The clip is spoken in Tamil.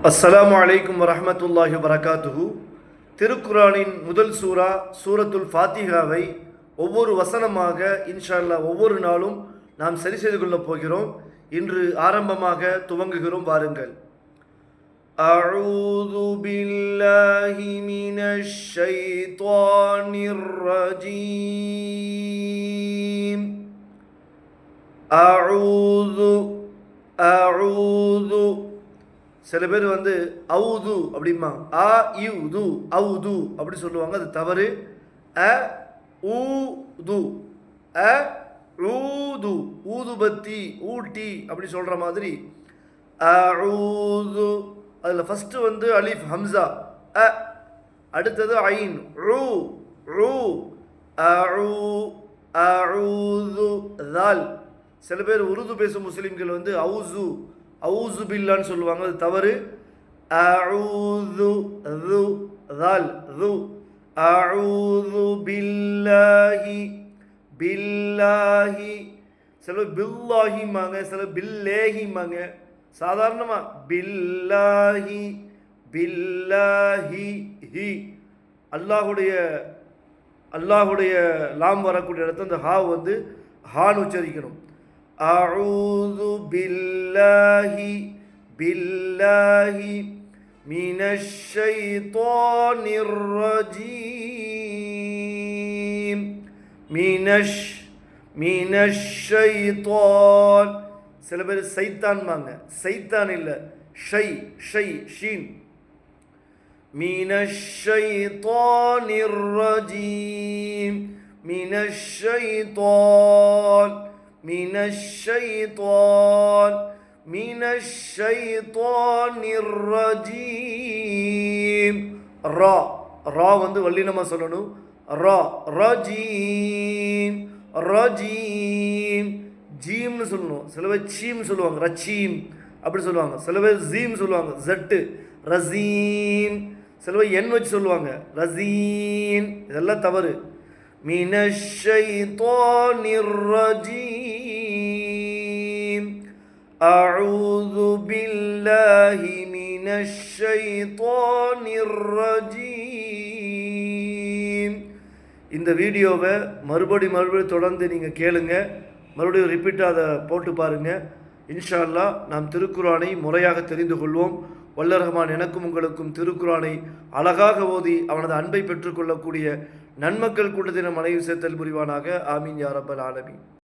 அஸ்ஸலாமு அலைக்கும் வரஹ்மத்துல்லாஹி வபரகாத்துஹு. திருக்குரானின் முதல் சூரா சூரத்துல் ஃபாத்திஹாவை ஒவ்வொரு வசனமாக இன்ஷா அல்லாஹ் ஒவ்வொரு நாளும் நாம் சரி செய்து கொள்ளப் போகிறோம். இன்று ஆரம்பமாக துவங்குகிறோம், வாருங்கள். அஊது பில்லாஹி மினஷ் ஷைத்தானிர் ரஜீம். அஊது அஊது சில பேர் அவுது அப்படிம்பாங்க. அ து அவுது அப்படி சொல்லுவாங்க, அது தவறு. அ ஊது அ ஊது ஊதுபத்தி ஊட்டி அப்படி சொல்கிற மாதிரி அஊது. அதில் ஃபஸ்ட்டு அலிஃப் ஹம்சா அ, அடுத்தது ஐன் ரு ரு அஊ அஊது தால். சில பேர் உருது பேசும் முஸ்லீம்கள் அவுசு அவுசு பில்லான்னு சொல்லுவாங்க, அது தவறு. அஊது து தால் து அஊது பில்லாஹி பில்லாஹி. சில பேர் பில்லாஹிமாங்க, சில பில்லேஹிமாங்க. சாதாரணமாக பில்லாஹி பில்லாஹி ஹி. அல்லாஹுடைய லாம் வரக்கூடிய இடத்துல அந்த ஹான்னு உச்சரிக்கணும். அஊது பில்லாஹி பில்லாஹி மினஷ் ஷைத்தானிர் ரஜீம். மினஷ் ஷைத்தான். சில பேர் சைத்தான்பாங்க, சைத்தான் இல்லை, ஷை ஷை ஷீன். மினஷ் ஷைத்தானிர் ரஜீம் மினஷ் ஷைத்தான் மினஷ் ஷைத்தான் மினஷ் ஷைத்தானிர் ரஜீம். ரா ரா வல்லினமாக சொல்லணும். ரா ரஜீம் ரஜீம். ஜீம்னு சொல்லணும். சில பேர் சீம் சொல்லுவாங்க, ரச்சீம் அப்படி சொல்லுவாங்க. சில பேர் ஜீம் சொல்லுவாங்க, ஜட்டு ரசீம். சில பேர் என் வச்சு சொல்லுவாங்க, ரசீன். இதெல்லாம் தவறு. மினஷ் ஷைத்தானிர் ரஜீம். அஊது பில்லாஹி மினஷ் ஷைத்தானிர் ரஜீம். இந்த வீடியோவை மறுபடியும் தொடர்ந்து நீங்கள் கேளுங்க, மறுபடியும் ரிப்பீட்டாக அதை போட்டு பாருங்கள். இன்ஷா அல்லாஹ் நாம் திருக்குரானை முறையாக தெரிந்து கொள்வோம். வல்ல ரஹ்மான் எனக்கும் உங்களுக்கும் திருக்குரானை அழகாக ஓதி அவனது அன்பை பெற்றுக்கொள்ளக்கூடிய நன்மக்கள் கூட்டத்தினர் மனைவி சேர்த்தல் புரிவானாக. ஆமீன் யா ரப்பல் ஆலமீன்.